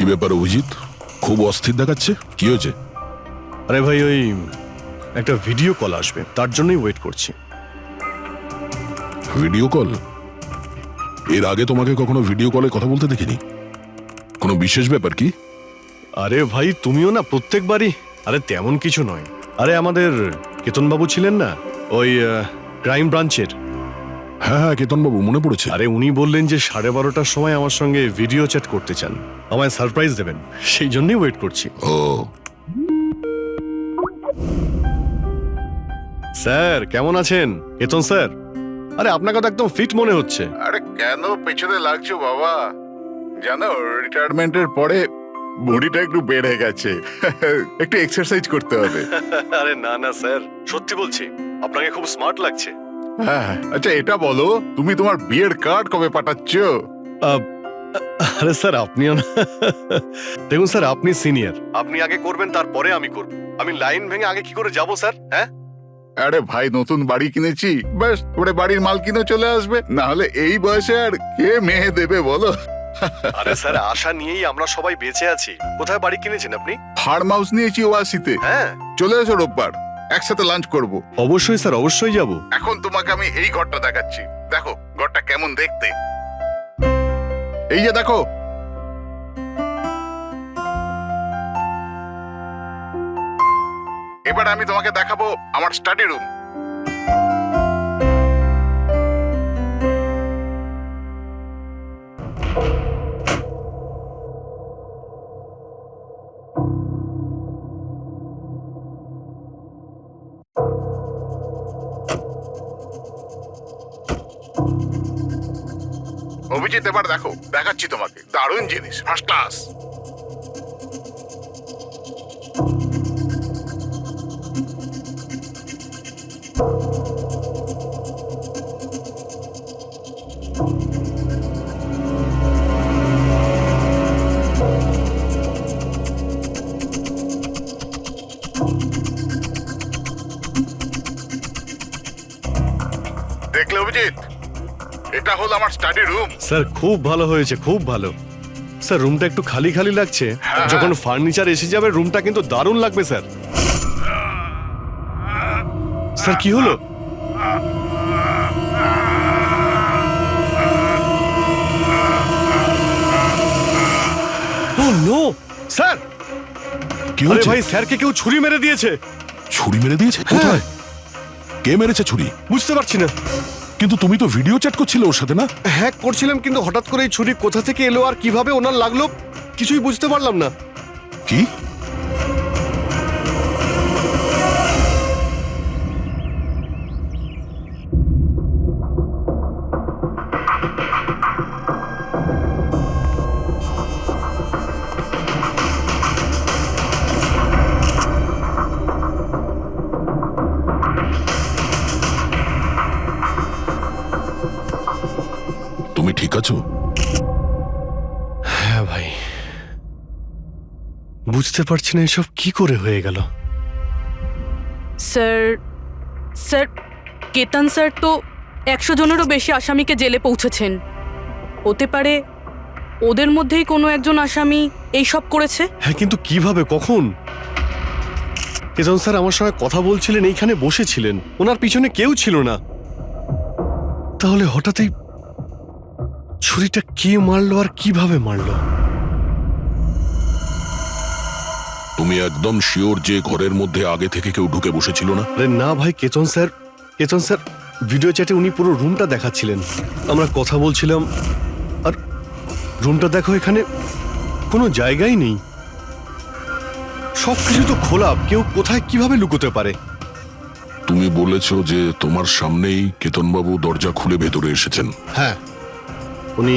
ব্যাপার অভিজিৎ, খুব অস্থির দেখাচ্ছে, কি হয়েছে? আরে ভাই, ওই একটা ভিডিও কল আসবে, তার জন্যই ওয়েট করছি। Video call? এর আগে তোমাকে কখনো ভিডিও কলে কথা বলতে দেখিনি। কোনো বিশেষ ব্যাপার কি? আরে ভাই, তুমিও না প্রত্যেকবারই। আরে তেমন কিছু নয়। আরে আমাদের কেতনবাবু ছিলেন না, ওই ক্রাইম ব্রাঞ্চের। হ্যাঁ হ্যাঁ, কেতনবাবু, মনে পড়েছে। আরে উনি বললেন যে 12:30টার সময় আমার সঙ্গে ভিডিও চ্যাট করতে চান, আমায় সারপ্রাইজ দেবেন, সেই জন্যই ওয়েট করছি। ও, স্যার কেমন আছেন? কেতন স্যার, আরে আপনাকে তো একদম ফিট মনে হচ্ছে। আরে কেন পেছনে লাগছো বাবা? জানো, রিটায়ারমেন্টের পরে বডিটা একটু বেড়ে গেছে। একটু এক্সারসাইজ করতে হবে। আরে না না স্যার, সত্যি বলছি, আপনাকে খুব স্মার্ট লাগছে। হ্যাঁ, আচ্ছা এটা বলো, তুমি তোমার বিয়ের কার্ড কবে পাঠাচ্ছ? আরে স্যার, আপনিও না। দেখুন স্যার, আপনি সিনিয়র, আপনি আগে করবেন, তারপরে আমি করব। আমি লাইন ভেঙে আগে কি করে যাব স্যার? হ্যাঁ, আরে ভাই, নতুন বাড়ি কিনেছি, ব্যাস ওরে বাড়ির মালকিনও চলে আসবে, না হলে এই বয়সে আর কে মেয়ে দেবে বলো? আরে স্যার, আশা নিয়েই আমরা সবাই বেঁচে আছি। কোথায় বাড়ি কিনেছেন আপনি? ফার্ম হাউস নিয়েছি ওয়াসিতে। হ্যাঁ, চলে এসো রোববার, একসাথে লাঞ্চ করব। অবশ্যই স্যার, অবশ্যই যাব। এখন তোমাকে আমি এই ঘরটা দেখাচ্ছি, দেখো ঘরটা কেমন দেখতে। এই যে দেখো, এবার আমি তোমাকে দেখাবো আমার স্টাডি রুম। অভিজিৎ, এবার দেখো, দেখাচ্ছি তোমাকে দারুণ জিনিস, ফার্স্ট ক্লাস। দেখলে অভিজিৎ, এটা হলো আমার স্টাডি রুম। স্যার খুব ভালো হয়েছে, খুব ভালো। স্যার, রুমটা একটু খালি খালি লাগছে, যখন ফার্নিচার এসে যাবে রুমটা কিন্তু দারুণ লাগবে স্যার। স্যার কি হলো? ও নো স্যার! কি আরে হয়েছে? ভাই, স্যারকে কেউ ছুরি মেরে দিয়েছে। ছুরি মেরে দিয়েছে? কোথায়? কে মেরেছে ছুরি? বুঝতে পারছি না। কিন্তু তুমি তো ভিডিও চ্যাট করছিলে ওর সাথে, না? হ্যাঁ করছিলাম, কিন্তু হঠাৎ করে এই ছুরি কোথা থেকে এলো আর কিভাবে ওনার লাগলো কিছুই বুঝতে পারলাম না। কি? তুমি ঠিক আছো? হ্যাঁ ভাই, বুঝতে পারছি না এসব কি করে হয়ে গেল। স্যার স্যার কেতন স্যার তো 100 জনেরও বেশি আসামিকে জেলে পৌঁছেছেন। হতে পারে ওদের মধ্যেই কোনো একজন আসামি এই সব করেছে। হ্যাঁ, কিন্তু কিভাবে, কখন? কেতন স্যার আমার সঙ্গে কথা বলছিলেন, এইখানে বসেছিলেন, ওনার পিছনে কেউ ছিল না। তাহলে হঠাৎই ছুরিটা কে মারলো আর কিভাবে মারলো? তুমি একদম শিওর যে ঘরের মধ্যে আগে থেকে কেউ ঢুকে বসেছিল না? আরে না ভাই, কেতন স্যার ভিডিও চ্যাটে উনি পুরো রুমটা দেখাচ্ছিলেন, আমরা কথা বলছিলাম, আর রুমটা দেখো, এখানে কোনো জায়গাই নেই, সবকিছু তো খোলা, কেউ কোথায় কিভাবে লুকোতে পারে? তুমি বলেছো যে তোমার সামনেই কেতনবাবু দরজা খুলে ভেতরে এসেছেন। হ্যাঁ, উনি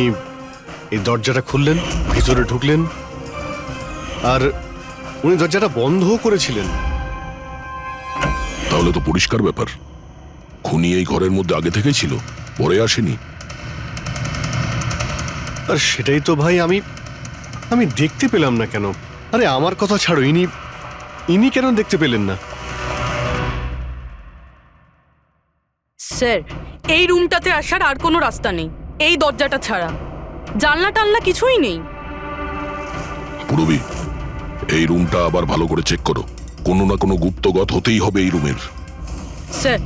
এই দরজাটা খুললেন, ভিতরে ঢুকলেন, আর উনি দরজাটা বন্ধও করেছিলেন। তাহলে তো পরিষ্কার ব্যাপার, খুনি এই ঘরের মধ্যে আগে থেকেই ছিল, পরে আসেনি। আর সেটাই তো ভাই আমি দেখতে পেলাম না কেন? আরে আমার কথা ছাড়ো, ইনি কেন দেখতে পেলেন না? স্যার, এই রুমটাতে আসার আর কোনো রাস্তা নেই, এই দরজাটা ছাড়া। জানলা টানলা কিছুই নেই। পুরবি, এই রুমটা আবার ভালো করে চেক করো। কোনো না কোনো গুপ্তগত হতেই হবে এই রুমের। স্যার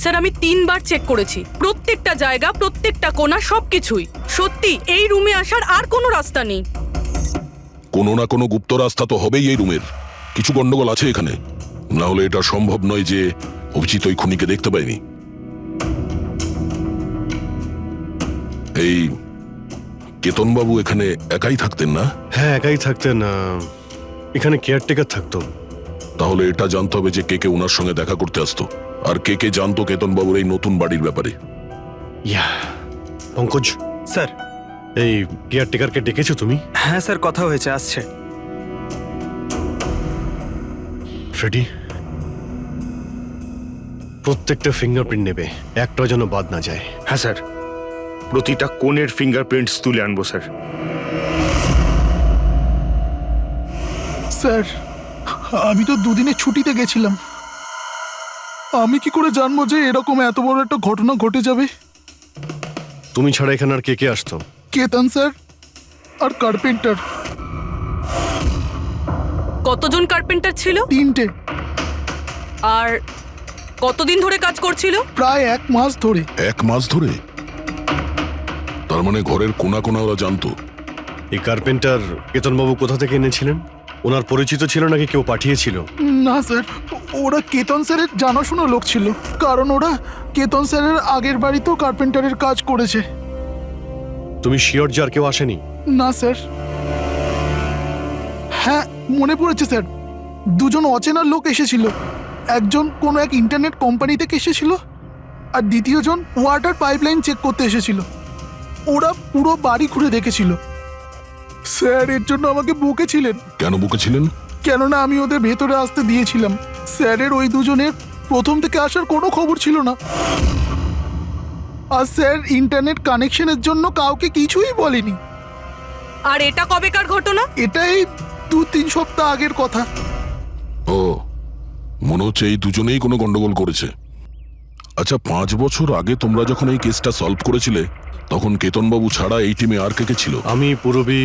স্যার আমি 3বার চেক করেছি, প্রত্যেকটা জায়গা, প্রত্যেকটা কোণা, সবকিছুই। সত্যি এই রুমে আসার আর কোনো রাস্তা নেই। কোনো না কোনো গুপ্ত রাস্তা তো হবেই এই রুমের। কিছু গন্ডগোল আছে এখানে, না হলে এটা সম্ভব নয় যে অভিজিৎ ওই খুনিকে দেখতে পায়নি। এই কেতনবাবু এখানে একাই থাকতেন না? হ্যাঁ, একাই থাকতেন। এখানে কেয়ারটেকার থাকতো। তাহলে এটা জানতে হবে যে কে কে ওনার সঙ্গে দেখা করতে আসতো, আর কে কে জানতো কেতনবাবুর এই নতুন বাড়ির ব্যাপারে। ইয়া, পঙ্কজ স্যার। এই কেয়ারটেকারকে ডেকেছো তুমি? হ্যাঁ স্যার, কথা হয়েছে, আসছে। ফ্রেডি, প্রত্যেকটা ফিঙ্গারপ্রিন্ট নেবে, একটাও যেন বাদ না যায়। হ্যাঁ স্যার, প্রতিটা কোণের ফিঙ্গারপ্রিন্টস তুলে আনবো স্যার। স্যার, আমি তো দুদিনের ছুটিতে গেছিলাম। আমি কি করে জানবো যে এরকম এত বড় একটা ঘটনা ঘটে যাবে? তুমি ছাড়া এখানে আর কে কে আসতো? কেতন স্যার আর কার্পেন্টার, কতজন কার্পেন্টার ছিল? 3টে। আর কতদিন ধরে কাজ করছিল? প্রায় 1 মাস ধরে। 1 মাস ধরে? তার মানে ঘরের কোনা কোনা ওরা জানতো। এই কার্পেন্টার কেতনবাবু কোথা থেকে এনেছিলেন? ওনার পরিচিত ছিল নাকি কেউ পাঠিয়েছিল? না স্যার, ওরা কেতন স্যারের জানাশোনা লোক ছিল, কারণ ওরা কেতন স্যারের আগের বাড়িতেও কার্পেন্টারের কাজ করেছে। তুমি শিওর যে আর কেউ আসেনি? না স্যার। হ্যাঁ, মনে পড়েছে স্যার, 2জন অচেনা লোক এসেছিল। একজন কোনো এক ইন্টারনেট কোম্পানি থেকে এসেছিল, আর দ্বিতীয়জন ওয়াটার পাইপলাইন চেক করতে এসেছিল। ওরা পুরো বাড়ি ঘুরে দেখেছিল। স্যার এর জন্য আমাকে বকেছিলেন। কেন বকেছিলেন? কেননা আমি ওদের ভেতরে আসতে দিয়েছিলাম। স্যারের ওই 2জনের প্রথম থেকে আসার কোনো খবর ছিল না। আর স্যার ইন্টারনেট কানেকশনের জন্য কাউকে কিছুই বলেনি। আর এটা কবেকার ঘটনা? এটাই 2-3 সপ্তাহ আগের কথা। ও, মনে হচ্ছে এই দুজনেই কোনো গন্ডগোল করেছে। আচ্ছা, 5 বছর আগে তোমরা যখন এই কেসটা সলভ করেছিলে, তখন কেতনবাবু ছাড়া এই টিমে আর কে কে ছিল? আমি, পুরবী,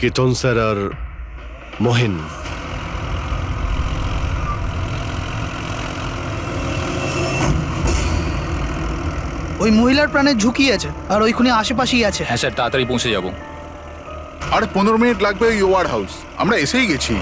কেতন স্যার আর মহেন। ওই মহিলার প্রাণের ঝুঁকি আছে, আর ওইখানে আশেপাশেই আছে। হ্যাঁ স্যার, তাড়াতাড়ি পৌঁছে যাব। আর 15 মিনিট লাগবে ওই ওয়ার্ড হাউস, আমরা এসেই গেছি।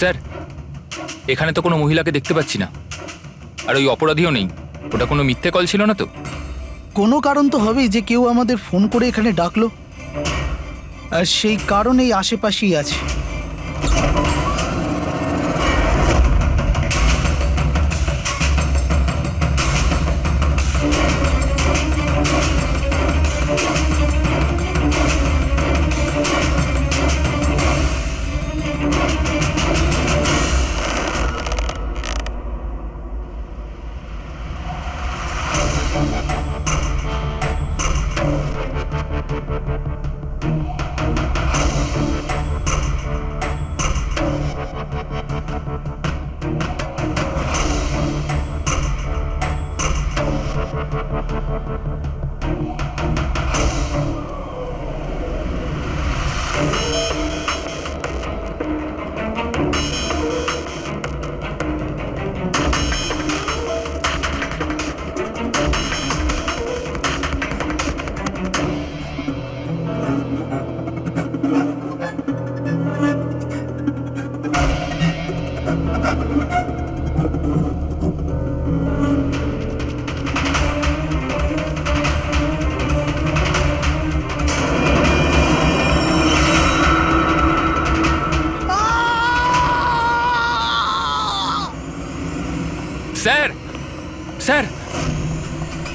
স্যার, এখানে তো কোনো মহিলাকে দেখতে পাচ্ছি না, আর ওই অপরাধীও নেই। ওটা কোনো মিথ্যে কল ছিল না তো? কোনো কারণ তো হবেই যে কেউ আমাদের ফোন করে এখানে ডাকলো, আর সেই কারণ এই আশেপাশেই আছে।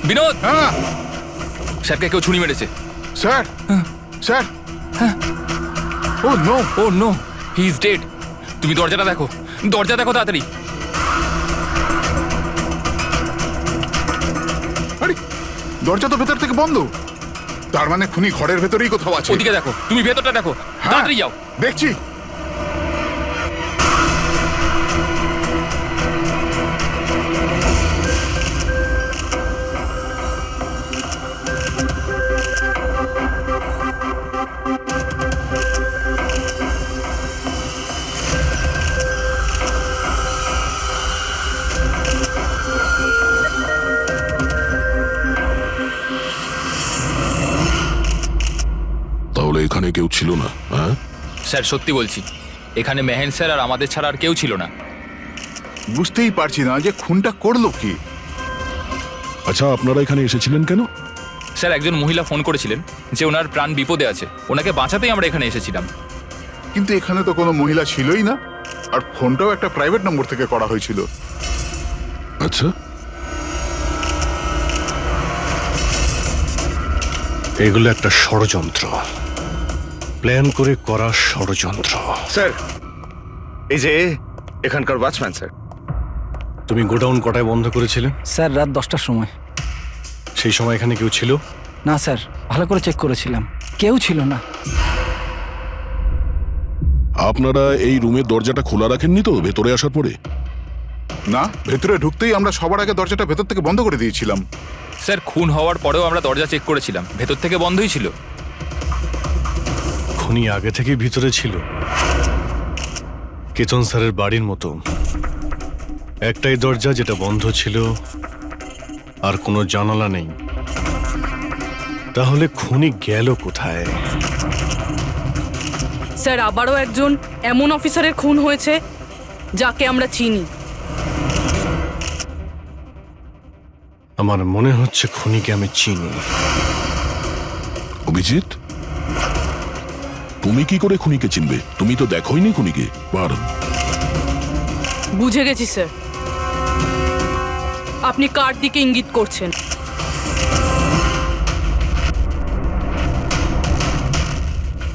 বিনোদ, হ্যাঁ স্যারকে কেউ ছুরি মেরেছে। Sir sir oh no oh no, he is dead. তুমি দরজাটা দেখো, দরজা দেখো তাড়াতাড়ি। আরে দরজা তো ভেতর থেকে বন্ধ, তার মানে খুনি ঘরের ভেতরেই কোথাও আছে। ওদিকে দেখো, তুমি ভেতরটা দেখো, হ্যাঁ, তাড়াতাড়ি যাও। দেখছি। তাহলে এখানে কেউ ছিল না? হ্যাঁ, স্যার সত্যি বলছি, এখানে মেহেন স্যার আর আমাদের ছাড়া আর কেউ ছিল না। বুঝতেই পারছি না যে খুনটা করলো কি। আচ্ছা আপনারা এখানে এসেছিলেন কেন? স্যার একজন মহিলা ফোন করেছিলেন যে ওনার প্রাণ বিপদে আছে, ওনাকে বাঁচাতেই আমরা এখানে এসেছিলাম। কিন্তু এখানে তো কোনো মহিলা ছিলই না, আর ফোনটাও একটা প্রাইভেট নম্বর থেকে করা হয়েছিল। আচ্ছা, এগুলো একটা ষড়যন্ত্র, প্ল্যান করে করা ষড়যন্ত্র। স্যার, এই যে এখানকার ওয়াচম্যান স্যার। তুমি গোডাউন কটায় বন্ধ করেছিলে? স্যার রাত 10টার সময়। সেই সময় এখানে কেউ ছিল? না স্যার, ভালো করে চেক করেছিলাম, কেউ ছিল না। আপনারা এই রুমের দরজাটা খোলা রাখেননি তো ভেতরে আসার পরে? না, ভেতরে ঢুকতেই আমরা সবার আগে দরজাটা ভেতর থেকে বন্ধ করে দিয়েছিলাম। স্যার খুন হওয়ার পরেও আমরা দরজা চেক করেছিলাম, ভেতর থেকে বন্ধই ছিল। খুনি আগে থেকেই ভিতরে ছিল, কেতন স্যারের বাড়ির মতো। একটাই দরজা যেটা বন্ধ ছিল, আর কোনো জানালা নেই। তাহলে খুনি গেল কোথায়? স্যার আবারও একজন এমন অফিসারের খুন হয়েছে যাকে আমরা চিনি। আমার মনে হচ্ছে খুনিকে আমি চিনি। অভিজিৎ, তুমি কি করে খুনিকে চিনবে? তুমি তো দেখোইনি খুনিকে বার। বুঝে গেছি স্যার, আপনি কার দিকে ইঙ্গিত করছেন।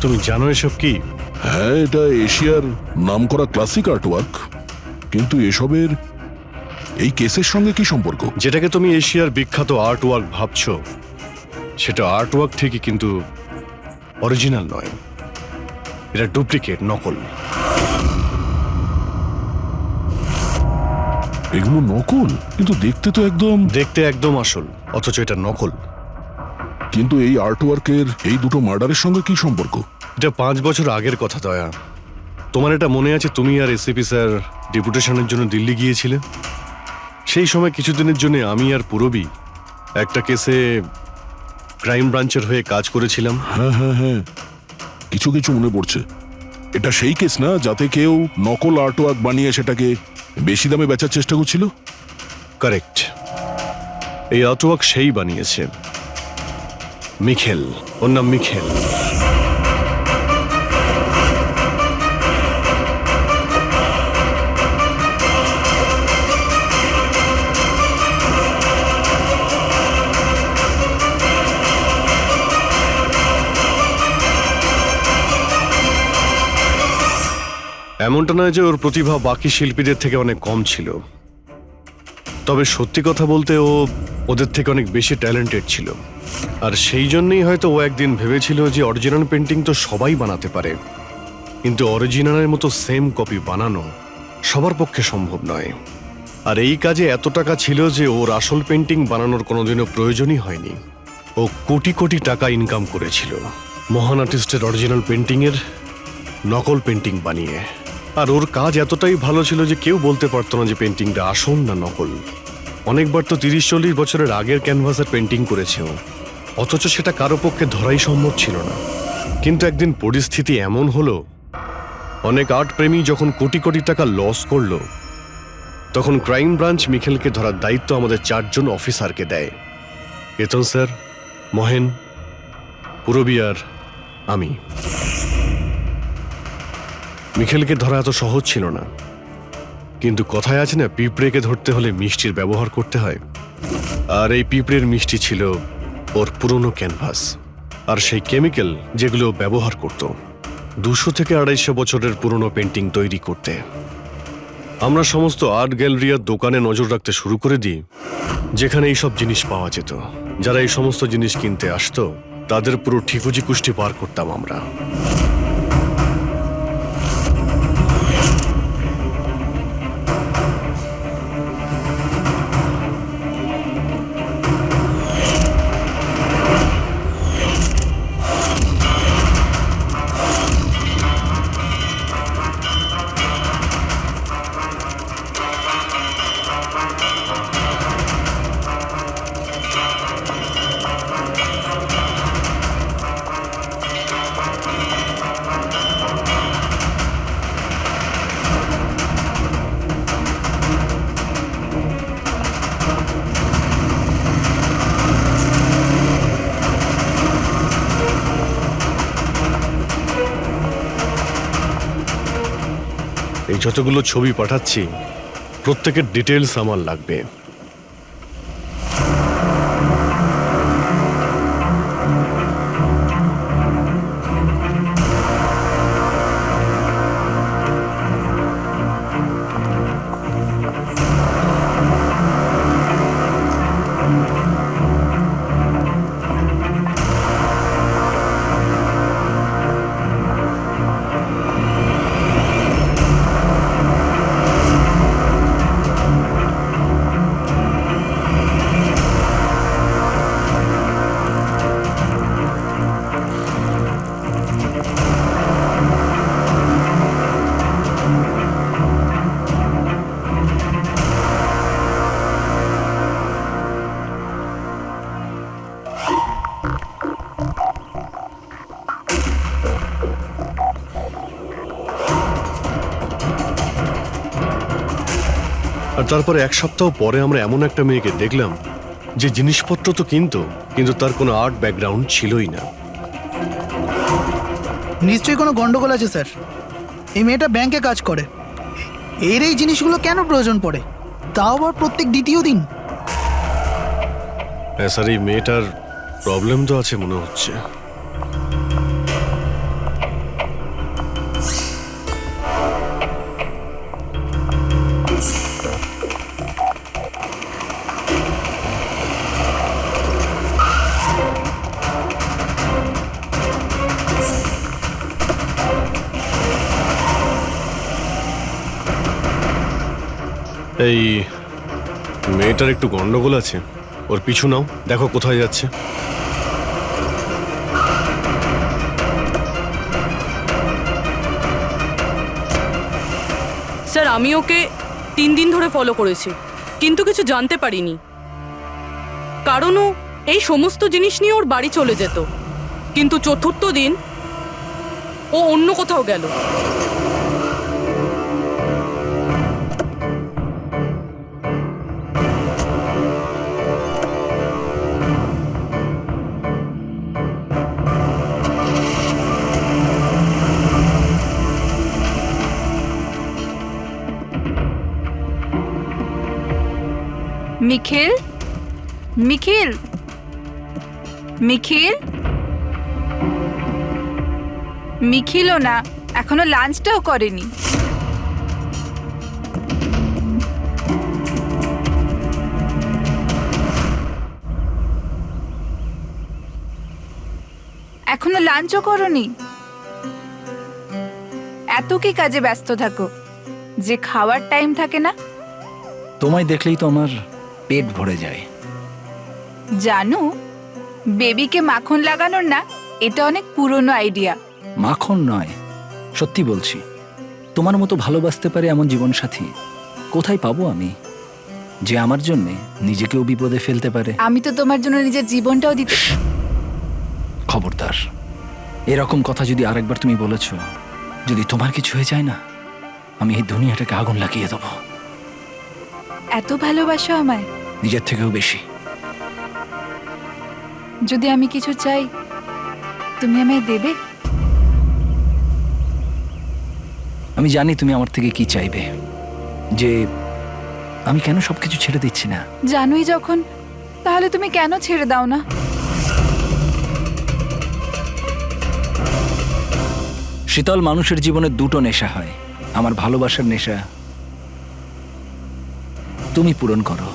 তুমি জানো এসব কি? হ্যাঁ, এটা এশিয়ার নামকরা ক্লাসিক আর্টওয়ার্ক, কিন্তু এসবের এই কেসের সঙ্গে কি সম্পর্ক? যেটাকে তুমি এশিয়ার বিখ্যাত আর্ট ওয়ার্ক ভাবছো, সেটা আর্ট ওয়ার্ক ঠিকই, কিন্তু অরিজিনাল নয়। এটা ডুপ্লিকেট, নকল। এগুলো নকল, কিন্তু দেখতে তো একদম। দেখতে একদম আসল, অথচ এটা নকল। কিন্তু এই আর্টওয়ার্কের এই দুটো মার্ডারের সঙ্গে কি সম্পর্ক? এটা 5 বছর আগের কথা দয়া। তোমার এটা মনে আছে, তুমি আর এসিপি স্যার ডেপুটেশনের জন্য দিল্লি গিয়েছিলে? সেই সময় কিছুদিনের জন্য আমি আর পুরবী একটা কেসে ক্রাইম ব্রাঞ্চের হয়ে কাজ করেছিলাম। হ্যাঁ হ্যাঁ হ্যাঁ, কিছু কিছু মনে পড়ছে। এটা সেই কেস না যাতে কেউ নকল আর্টওয়ার্ক বানিয়ে সেটাকে বেশি দামে বেচার চেষ্টা করছিল? কারেক্ট। এই আর্টওয়ার্ক সেই বানিয়েছে, মিখেল। ওর নাম মিখেল। এমনটা নয় যে ওর প্রতিভা বাকি শিল্পীদের থেকে অনেক কম ছিল, তবে সত্যি কথা বলতে ও ওদের থেকে অনেক বেশি ট্যালেন্টেড ছিল। আর সেই জন্যই হয়তো ও একদিন ভেবেছিল যে অরিজিনাল পেন্টিং তো সবাই বানাতে পারে, কিন্তু অরিজিনালের মতো সেম কপি বানানো সবার পক্ষে সম্ভব নয়। আর এই কাজে এত টাকা ছিল যে ওর আসল পেন্টিং বানানোর কোনোদিনও প্রয়োজনই হয়নি। ও কোটি কোটি টাকা ইনকাম করেছিল মহান আর্টিস্টের অরিজিনাল পেন্টিংয়ের নকল পেন্টিং বানিয়ে। আর ওর কাজ এতটাই ভালো ছিল যে কেউ বলতে পারতো না যে পেন্টিংটা আসল না নকল। অনেকবার তো 30-40 বছরের আগের ক্যানভাসের পেন্টিং করেছে ও, অথচ সেটা কারো পক্ষে ধরাই সম্ভব ছিল না। কিন্তু একদিন পরিস্থিতি এমন হলো, অনেক আর্ট প্রেমী যখন কোটি কোটি টাকা লস করলো, তখন ক্রাইম ব্রাঞ্চ মিখেলকে ধরার দায়িত্ব আমাদের 4 জন অফিসারকে দেয়। কেতন স্যার, মহেন, পুরবী আর আমি। মিখেলকে ধরা এত সহজ ছিল না, কিন্তু কথায় আছে না, পিঁপড়েকে ধরতে হলে মিষ্টির ব্যবহার করতে হয়। আর এই পিঁপড়ের মিষ্টি ছিল ওর পুরনো ক্যানভাস আর সেই কেমিক্যাল যেগুলো ও ব্যবহার করত 200 থেকে 250 বছরের পুরনো পেন্টিং তৈরি করতে। আমরা সমস্ত আর্ট গ্যালারি আর দোকানে নজর রাখতে শুরু করে দিই যেখানে এইসব জিনিস পাওয়া যেত। যারা এই সমস্ত জিনিস কিনতে আসতো তাদের পুরো ঠিকুজি কুষ্টি পার করতাম আমরা। এই যতগুলো ছবি পাঠাচ্ছি প্রত্যেকের ডিটেলস আমার লাগবে। আর তারপরে 1 সপ্তাহ পরে আমরা এমন একটা মেয়েকে দেখলাম যে জিনিসপত্র তো কিন্তু তার কোনো আর্ট ব্যাকগ্রাউন্ড ছিলই না। নিশ্চয়ই কোনো গন্ডগোল আছে স্যার। এই মেয়েটা ব্যাংকে কাজ করে, এর এই জিনিসগুলো কেন প্রয়োজন পড়ে, তাও আবার প্রত্যেক দ্বিতীয় দিন? হ্যাঁ স্যার, এই মেয়েটার প্রবলেম তো আছে মনে হচ্ছে। এই মেয়েটার একটু গন্ডগোল আছে, ওর পিছু নাও, দেখো কোথায় যাচ্ছে। স্যার আমি ওকে 3 দিন ধরে ফলো করেছি, কিন্তু কিছু জানতে পারিনি। কারণ ও এই সমস্ত জিনিস নিয়ে ওর বাড়ি চলে যেত, কিন্তু 4র্থ দিন ও অন্য কোথাও গেল। নিখিল, নিখিল, নিখিল, নিখিলও না, এখনো লাঞ্চটাও করেনি। এখনো লাঞ্চও করনি? এত কি কাজে ব্যস্ত থাকো যে খাওয়ার টাইম থাকে না? তোমায় দেখলেই তো আমার পেট ভরে যায়। জানো, বেবিকে মাখন লাগানোর না, এটা অনেক পুরনো আইডিয়া। মাখন নয়, সত্যি বলছি, তোমার মতো ভালোবাসতে পারে এমন জীবনসাথী কোথায় পাবো আমি, যে আমার জন্য নিজেকেও বিপদে ফেলতে পারে। আমি তো তোমার জন্য নিজের জীবনটাও দিতে। খবরদার, এরকম কথা যদি আরেকবার তুমি বলেছ, যদি তোমার কিছু হয়ে যায় না, আমি এই দুনিয়াটাকে আগুন লাগিয়ে দেবো। এত ভালোবাসো আমায়? নিজের থেকেও বেশি। যদি আমি কিছু চাই, তুমি আমায় দেবে? আমি জানি তুমি আমার থেকে কি চাইবে, যে আমি কেন সবকিছু ছেড়ে দিচ্ছি না। জানোই যখন তাহলে তুমি কেন ছেড়ে দাও না? শীতল, মানুষের জীবনে দুটো নেশা হয়। আমার ভালোবাসার নেশা তুমি পূরণ করো,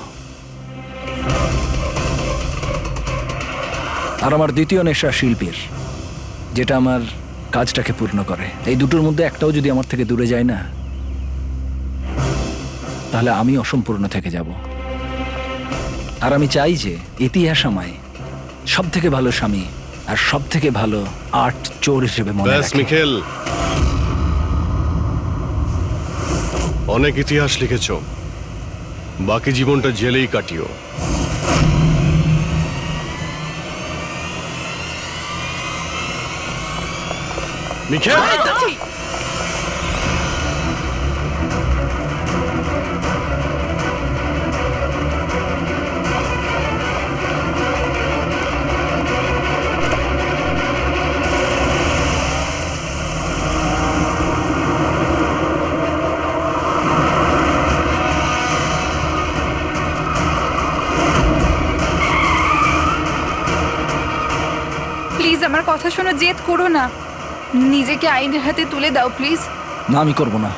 আর আমার দ্বিতীয় নেশা শিল্পীর, যেটা আমার কাজটাকে পূর্ণ করে। এই দুটোর মধ্যে একটাও যদি আমার থেকে দূরে যায় না, তাহলে আমি অসম্পূর্ণ থেকে যাব। আর আমি চাই যে ইতিহাস আমায় সব থেকে ভালো স্বামী আর সব থেকে ভালো আর্ট চোর হিসেবে মনে ব্যাস রাখে। মিখেল, অনেক ইতিহাস লিখেছ, বাকি জীবনটা জেলেই কাটিও। মিখেল, প্লিজ আমার কথা শোনো, জেদ করো না। নিজেকে আইনের হাতে তুলে দাও প্লিজ। না, আমি করব না।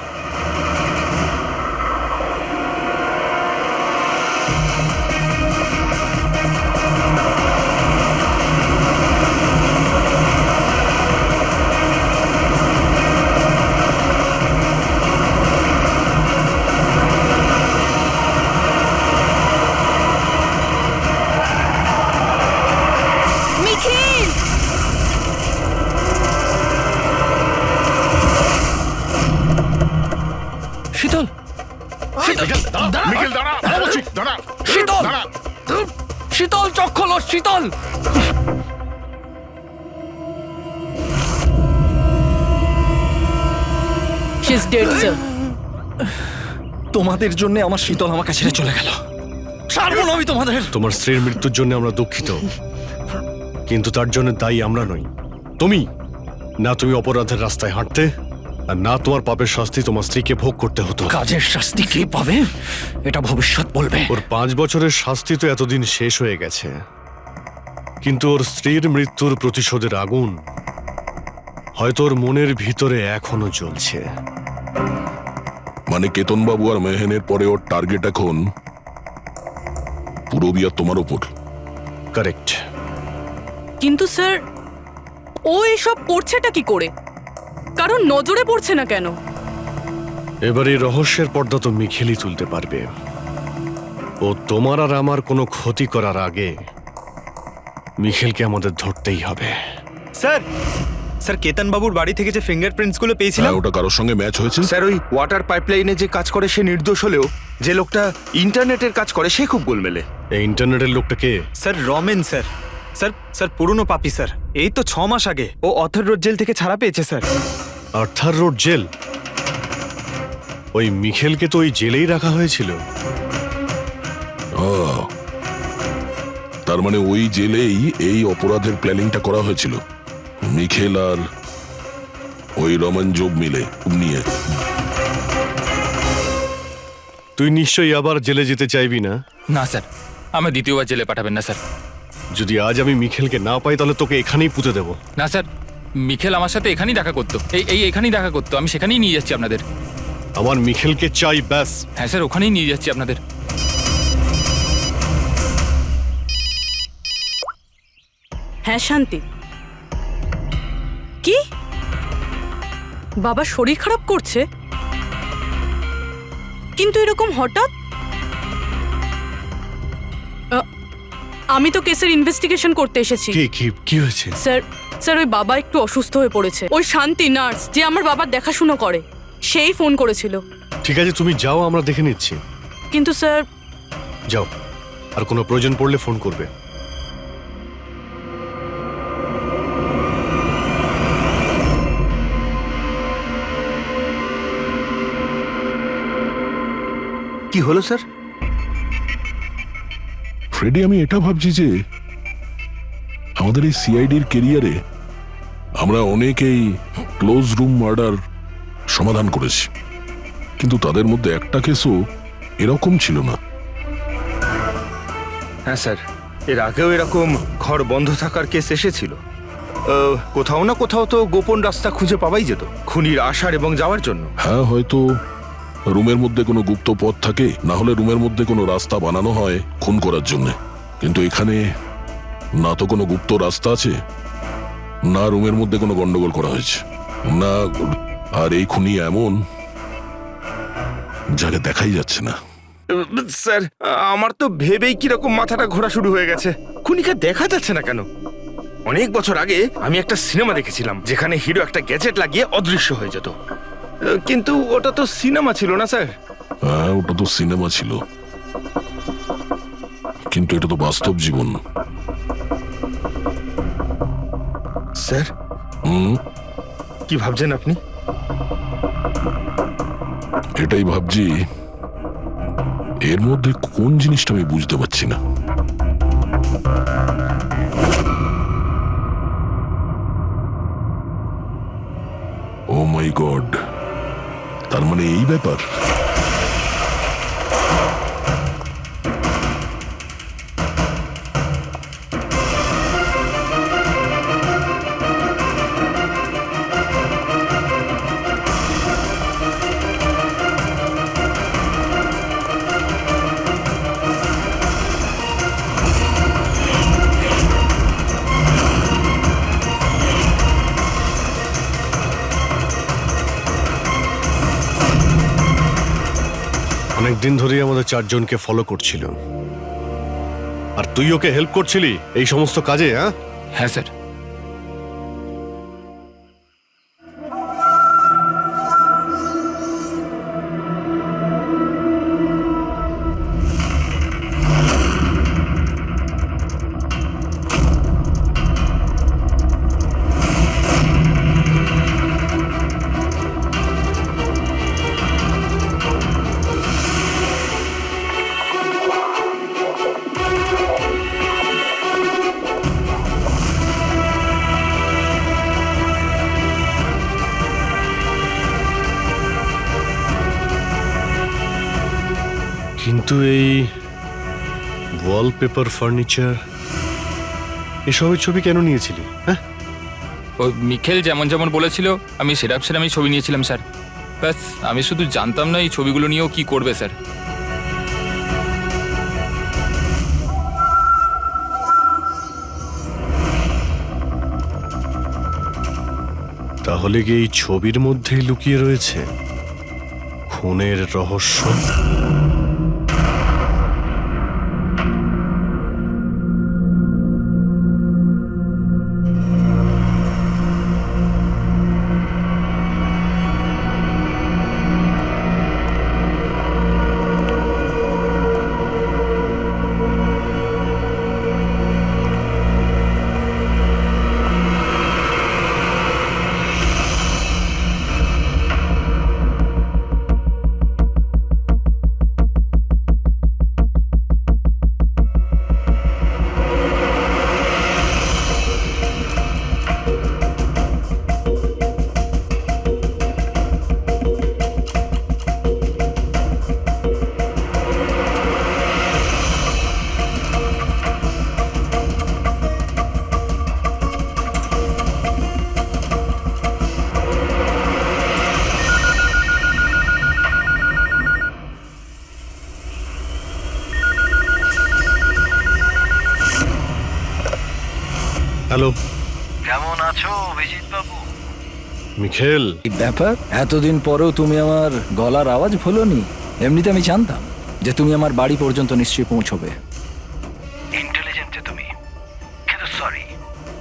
নিখিল! শীতল, মিখেল দাঁড়া, বলছি, দাঁড়া, শীতল! দাঁড়া। শীতল, চোখ খোলো, শীতল! She is dead sir. তোমাদের জন্য আমার শীতল আমাকে ছেড়ে চলে গেল। ছাড়বো না আমি তোমাদের। তোমার স্ত্রীর মৃত্যুর জন্য আমরা দুঃখিত, কিন্তু তার জন্য দায়ী আমরা নই, তুমি। না তুমি অপরাধের রাস্তায় হাঁটতে, আর না তোমার পাপের শাস্তি তোমার স্ত্রীকে ভোগ করতে হতো। কাজের শাস্তি কে পাবে এটা ভবিষ্যৎ বলবে। ওর 5 বছরের শাস্তি তো এতদিন শেষ হয়ে গেছে, কিন্তু ওর স্ত্রীর মৃত্যুর প্রতিশোধের আগুন হয়তো ওর মনের ভিতরে এখনো জ্বলছে। মানে কেতনবাবু আর মেহেনের পরে ওর টার্গেট এখন পুরবিয়া তোমার ওপর। কারেক্ট। কিন্তু স্যার, ও এসব করছেটা কি করে? কারণ নজরে পড়ছে না কেন? এবার এই রহস্যের পর্দা তো মিখেলই তুলতে পারবে। ও তোমার আর আমার কোনো ক্ষতি করার আগে মিখেলকে আমাদের ধরতেই হবে। স্যার, স্যার কেতন বাবুর বাড়ি থেকে যে ফিঙ্গারপ্রিন্টস গুলো পেয়েছিলাম, হ্যাঁ, ওটা কারোর সঙ্গে ম্যাচ হয়েছে? স্যার ওই ওয়াটার পাইপলাইনে যে কাজ করে সে নির্দোষ হলেও যে লোকটা ইন্টারনেটের কাজ করে সে খুব গোলমেলে। এই ইন্টারনেটের লোকটা কে? Sir Ramen sir. Sir sir পুরনো পাপি স্যার। এই তো 6 মাস আগে ও অথর রোড জেল থেকে ছাড়া পেয়েছে স্যার। Arthur road jail? ওই মিখেলকে তো ওই জেলেই রাখা হয়েছিল। তার মানে ওই জেলেই এই অপরাধের প্ল্যানিংটা করা হয়েছিল, মিখেল আর ওই রমন জোব মিলে নিয়ে। তুই নিশ্চয়ই আবার জেলে যেতে চাইবি না? না স্যার, আমি দ্বিতীয়বার জেলে পাঠাবেন না স্যার। যদি আজ আমি মিখেলকে না পাই তাহলে তোকে এখানেই পুঁতে দেবো। না স্যার, মিখেল আমার সাথে এখানেই দেখা করতো, এখানেই দেখা করতো। আমি সেখানেই নিয়ে যাচ্ছি আপনাদের। আমার মিখেলকে চাই, ব্যাস। হ্যাঁ স্যার, ওখানেই নিয়ে যাচ্ছি আপনাদের। হ্যাঁ শান্তি। কি? বাবা শরীর খারাপ করছে? কিন্তু এরকম হঠাৎ? আমি তো কেসের ইনভেস্টিগেশন করতে এসেছি। কি হয়েছে? স্যার ওই বাবা একটু অসুস্থ হয়ে পড়েছে। ওই শান্তি নার্স যে আমার বাবার দেখাশোনা করে, সেই ফোন করেছিল। ঠিক আছে, তুমি যাও, আমরা দেখে নিচ্ছি। কিন্তু স্যার। যাও, আর কোনো প্রয়োজন পড়লে ফোন করবে। কি হলো স্যার? ফ্রেডি, আমি এটা ভাবছি যে আমাদের এই সিআইডির কেরিয়ারে আমরা অনেকেই ক্লোজ রুম মার্ডার সমাধান করেছি, কিন্তু তাদের মধ্যে একটা কেসও এরকম ছিল না। হ্যাঁ স্যার, এর আগেও এরকম ঘর বন্ধ থাকার কেস এসেছিল। কোথাও না কোথাও তো গোপন রাস্তা খুঁজে পাওয়াই যেত খুনির আসার এবং যাওয়ার জন্য। হ্যাঁ, হয়তো রুমের মধ্যে কোনো গুপ্ত পথ থাকে, না হলে রুমের মধ্যে কোনো রাস্তা বানানো হয় খুন করার জন্য। কিন্তু এখানে না তো কোনো গুপ্ত রাস্তা আছে, না রুমের মধ্যে কোনো গন্ডগোল করা হয়েছে, না। আর এই খুনি এমন যাকে দেখাই যাচ্ছে না। স্যার, আমার তো ভেবেই কিরকম মাথাটা ঘোরা শুরু হয়ে গেছে। খুনিকে দেখা যাচ্ছে না কেন? অনেক বছর আগে আমি একটা সিনেমা দেখেছিলাম যেখানে হিরো একটা গ্যাজেট লাগিয়ে অদৃশ্য হয়ে যেত, কিন্তু ওটা তো সিনেমা ছিল না স্যার। হ্যাঁ, ওটা তো সিনেমা ছিল, কিন্তু এটা তো বাস্তব জীবন। স্যার, কি ভাবছেন আপনি? এটাই ভাবছি, এর মধ্যে কোন জিনিসটা আমি বুঝতে পারছি না। ও মাই গড, তার মানে এই ব্যাপার। অনেকদিন ধরেই আমাদের চারজনকে ফলো করছিল, আর তুই ওকে হেল্প করছিলি এই সমস্ত কাজে। হ্যাঁ স্যার। কিন্তু এই ওয়ালপেপার, ফার্নিচার, এসবের ছবি কেন নিয়েছিলি? হ্যাঁ, ওই মিখেল যেমন যেমন বলেছিল আমি সেরকমই ছবি নিয়েছিলাম স্যার। ব্যাস, আমি শুধু জানতাম না এই ছবিগুলো নিয়েও কি করবে স্যার। তাহলে কি এই ছবির মধ্যেই লুকিয়ে রয়েছে খুনের রহস্য? হ্যালো, কেমন আছো অভিজিৎ বাবু? মিখেল, ব্যাপার, এতদিন পরেও তুমি আমার গলার আওয়াজ ভুলোনি। এমনিতে আমি জানতাম যে তুমি আমার বাড়ি পর্যন্ত নিশ্চয়ই পৌঁছবে। ইন্টেলিজেন্ট তুমি, কিন্তু সরি,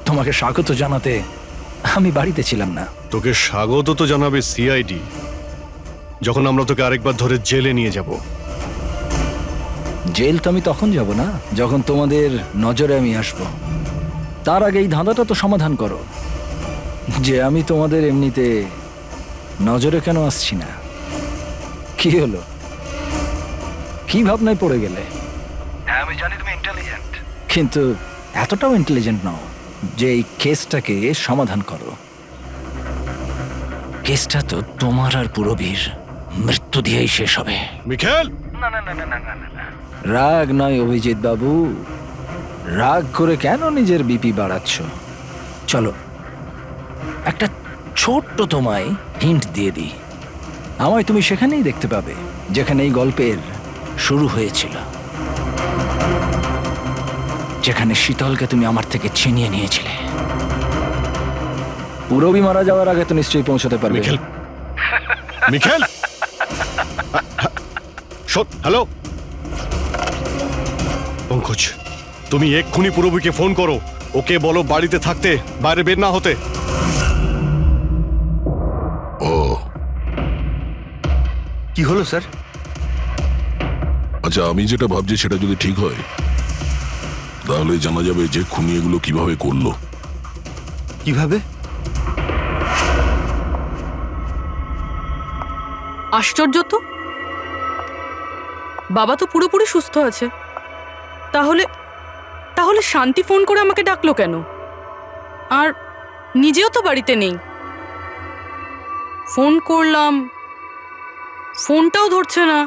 তোমাকে স্বাগত জানাতে আমি বাড়িতে ছিলাম না। তোকে স্বাগত তো জানাবে সিআইডি, যখন আমরা তোকে আরেকবার ধরে জেলে নিয়ে যাব। জেল তো আমি তখন যাব না যখন তোমাদের নজরে আমি আসব। তার আগে এই ধাঁধাটা তো সমাধান করো যে আমি তোমাদের এমনিতে নজরে কেন আসছি না। কি হলো, কি ভাবনায় পড়ে গেলে? হ্যাঁ, আমি জানি তুমি ইন্টেলিজেন্ট, কিন্তু এতটাও ইন্টেলিজেন্ট নও যে এই কেসটাকে সমাধান করো। কেসটা তো তোমার আর পুরবীর মৃত্যু দিয়েই শেষ হবে। মিখেল, রাগ নয় অভিজিৎ বাবু, রাগ করে কেন নিজের বিপি বাড়াচ্ছ? চলো একটা ছোট্ট তোমায় হিন্ট দিয়ে দিই। আমায় তুমি সেখানেই দেখতে পাবে যেখানে এই গল্পের শুরু হয়েছিল, যেখানে শীতলকে তুমি আমার থেকে ছিনিয়ে নিয়েছিলে। পুরবি মারা যাওয়ার আগে তো নিশ্চয়ই পৌঁছতে পারবে। মিখেল, মিখেল, হ্যালো পঙ্কজ, তুমি এক্ষুনি পুরবীকে ফোন করো, ওকে বলো বাড়িতে থাকতে, বাইরে বের না হতে। ও কি হলো স্যার? আচ্ছা, আমি যেটা ভাবছি সেটা যদি ঠিক হয় তাহলে জানা যাবে যে খুনি এগুলো কিভাবে করলো। কিভাবে? আশ্চর্য তো, বাবা তো পুরোপুরি সুস্থ আছে, তাহলে তাহলে শান্তি ফোন করে আমাকে ডাকলো কেন? আর নিজেও তো বাড়িতে নেই। ফোন করলাম, ফোনটাও ধরছে না।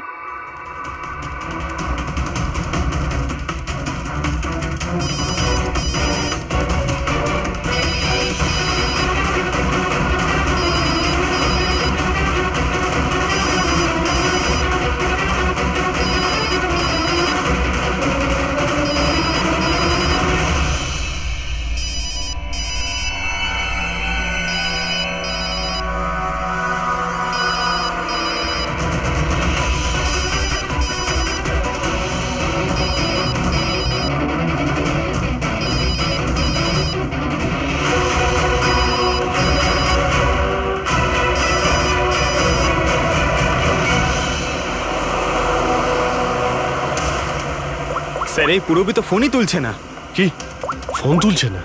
স্যার এই পুরবি তো ফোনই তুলছে না। কি ফোন তুলছে না?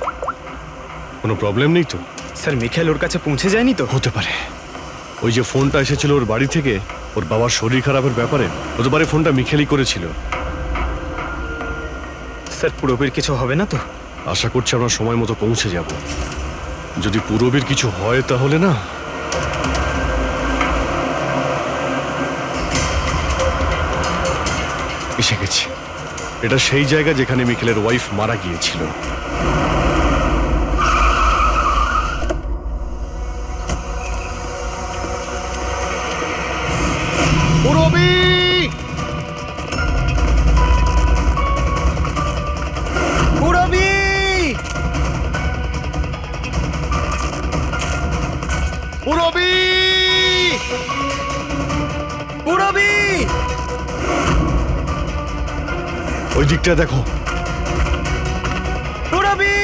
কোনো প্রবলেম নেই তো? স্যার মিখেল ওর কাছে পৌঁছে যায়নি তো? হতে পারে ওই যে ফোনটা এসেছিল ওর বাড়ি থেকে ওর বাবার শরীর খারাপের ব্যাপারে, হতে পারে ফোনটা মিখেলই করেছিল। স্যার পুরবির কিছু হবে না তো? আশা করছি আমরা সময় মতো পৌঁছে যাব। যদি পুরবীর কিছু হয় তাহলে না, এসে গেছি। এটা সেই জায়গা যেখানে মিখেলের ওয়াইফ মারা গিয়েছিল। পুরবী! পুরবি! পুরবী! পুরবি! ওই দিকটা দেখো। পুরবি!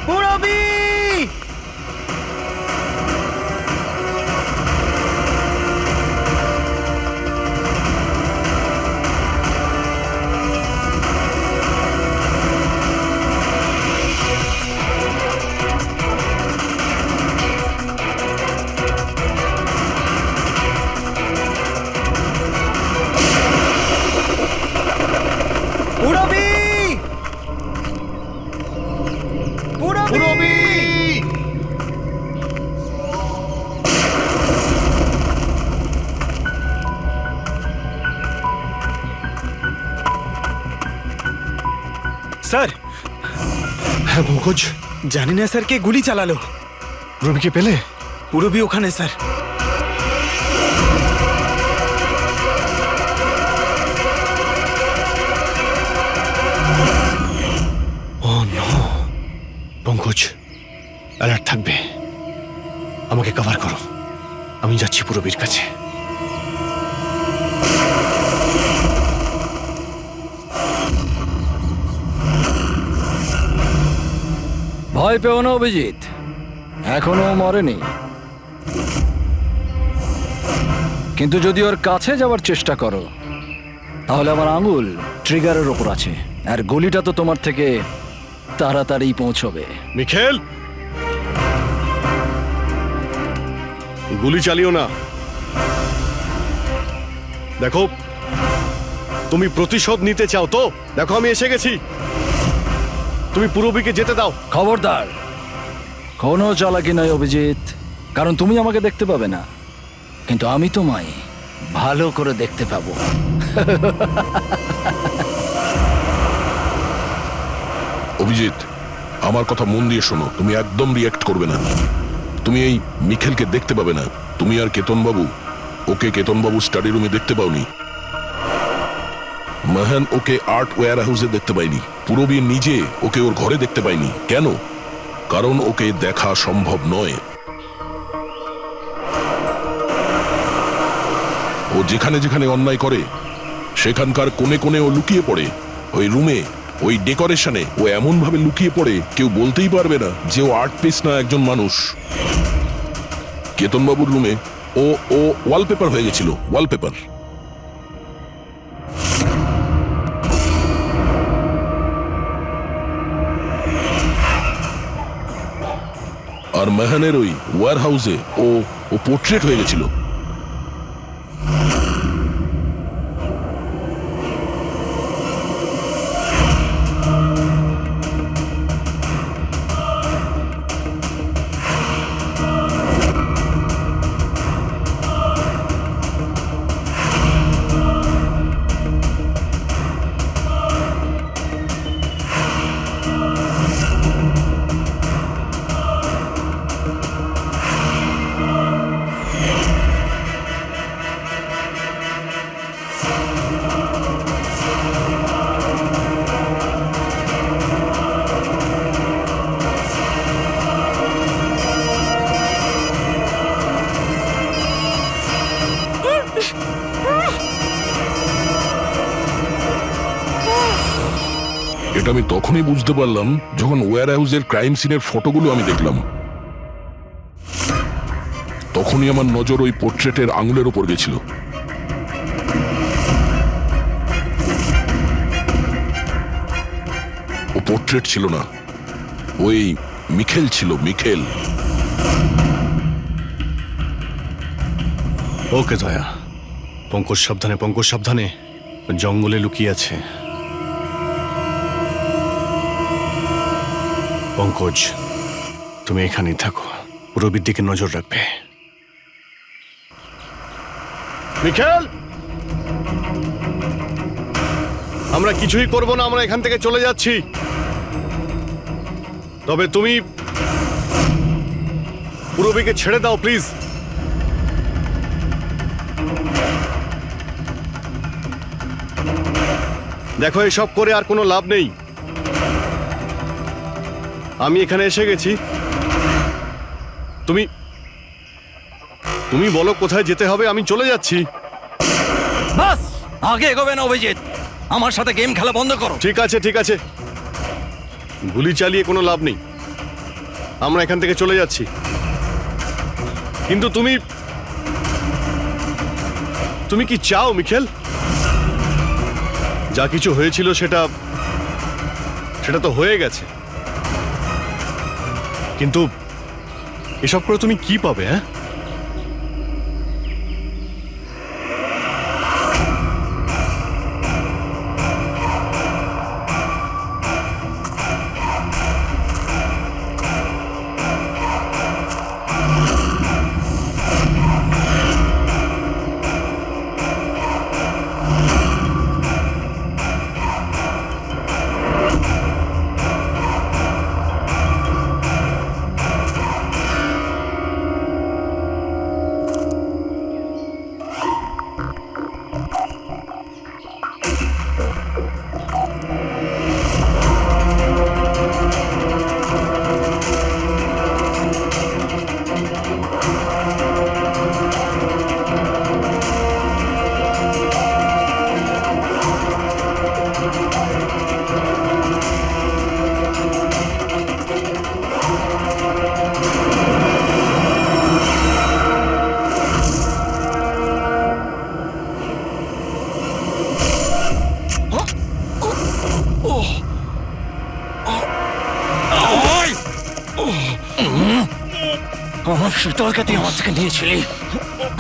পুরবি! পুরবি! পুরবি! স্যার হ্যাঁ পঙ্কজ, জানি না স্যার কে গুলি চালালো। পুরবীকে পেলে? পুরবি ওখানে sir. Oh no! Pankaj, alert থাকবে। আমাকে কভার করো, আমি যাচ্ছি পুরবীর কাছে। ভয় পেও না অভিজিৎ, এখনো মরেনি। কিন্তু যদি ওর কাছে যাওয়ার চেষ্টা করো তাহলে আমার আঙুল ট্রিগারের ওপর আছে, আর গুলিটা তো তোমার থেকে তাড়াতাড়ি পৌঁছবে। মিখেল, গুলি চালিও না। দেখো, তুমি প্রতিশোধ নিতে চাও তো? দেখো আমি এসে গেছি, তুমি পুরবীকে যেতে দাও। খবরদার, কোনো চালাকি নয় অভিজিৎ, কারণ তুমি আমাকে দেখতে পাবে না, কিন্তু আমি তোমায় ভালো করে দেখতে পাবো। অভিজিৎ, আমার কথা মন দিয়ে শোনো, তুমি একদম রিয়াক্ট করবে না। তুমি এই মিখেলকে দেখতে পাবে না। তুমি আর কেতনবাবু ওকে কেতনবাবু স্টাডি রুমে দেখতে পাওনি। মাহান ওকে আর্ট ওয়্যার হাউসে দেখতে পাইনি। পূরবী নিজে ওকে ওর ঘরে দেখতে পাইনি। কেন? কারণ ওকে দেখা সম্ভব নয়। ও যেখানে যেখানে অন্যায় করে সেখানকার কোণে কোণে ও লুকিয়ে পড়ে। ওই রুমে, ওই ডেকোরেশনে ও এমন ভাবে লুকিয়ে পড়ে কেউ বলতেই পারবে না যে ও আর্ট পিস না, একজন মানুষ। কেতনবাবুর রুমে ও ও ওয়ালপেপার হয়ে গেছিল, ওয়ালপেপার। আর মেহানের ওই ওয়্যার হাউসে ও ও পোর্ট্রেট হয়ে গেছিল। এটা আমি তখনই বুঝতে পারলাম যখন ওয়্যার হাউসের ক্রাইম সিনের ফটোগুলো আমি দেখলাম। তখনই আমার নজর ওই পোর্ট্রেটের আঙুলের উপর গেছিল। ও পোর্ট্রেট ছিল না, ওই মিখেল ছিল, মিখেল। ওকে দয়া, পঙ্কজ সাবধানে, পঙ্কজ সাবধানে, জঙ্গলে লুকিয়ে আছে। পঙ্কজ, তুমি এখানেই থাকো, রবির দিকে নজর রাখবে। মিখেল, আমরা কিছুই করব না, আমরা এখান থেকে চলে যাচ্ছি। তবে তুমি রবিকে ছেড়ে দাও প্লিজ। দেখো, এসব করে আর কোনো লাভ নেই। আমি এখানে এসে গেছি, তুমি তুমি বলো কোথায় যেতে হবে, আমি চলে যাচ্ছি। বাস, আগে এগোবে না অভিজিৎ, আমার সাথে গেম খেলা বন্ধ করো। ঠিক আছে, ঠিক আছে, গুলি চালিয়ে কোনো লাভ নেই, আমরা এখান থেকে চলে যাচ্ছি। কিন্তু তুমি তুমি কি চাও মিখেল? যা কিছু হয়েছিল সেটা সেটা তো হয়ে গেছে, কিন্তু এসব করে তুমি কি পাবে? হ্যাঁ, আমার শীতলকে তুই আমার থেকে নিয়েছিলি,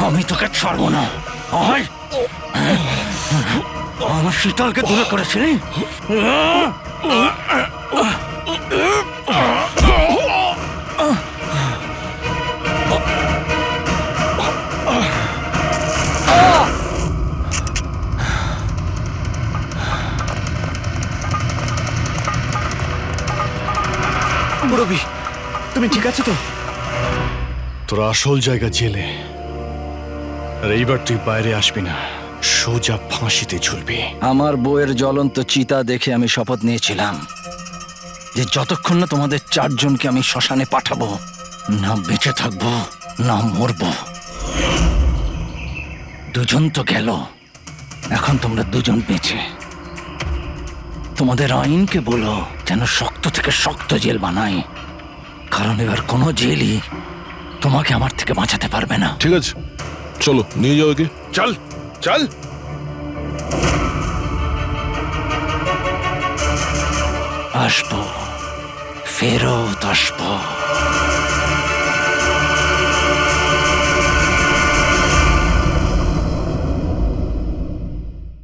আমি তোকে ছাড়বো না। আমার শীতলকে দূরে করেছিলি। রবি তুমি ঠিক আছো তো? তোর আসল জায়গা জেলে, আর এইবার তুই বাইরে আসবি না, সোজা ফাঁসিতে ঝুলবি। আমার বউয়ের জ্বলন্ত চিতা দেখে আমি শপথ নিয়েছিলাম যে যতক্ষণ না তোমাদের চারজনকে আমি শ্মশানে পাঠাবো, না বেঁচে থাকবো না মরবো। দুজন তো গেল, এখন তোমরা দুজন বেঁচে। তোমাদের আইনকে বলো যেন শক্ত থেকে শক্ত জেল বানায়, কারণ এবার কোনো জেলই তোমাকে আমার থেকে বাঁচাতে পারবে না। ঠিক আছে, চলো নিয়ে যাও একে। চল চল। আসবো, ফেরত আসবো।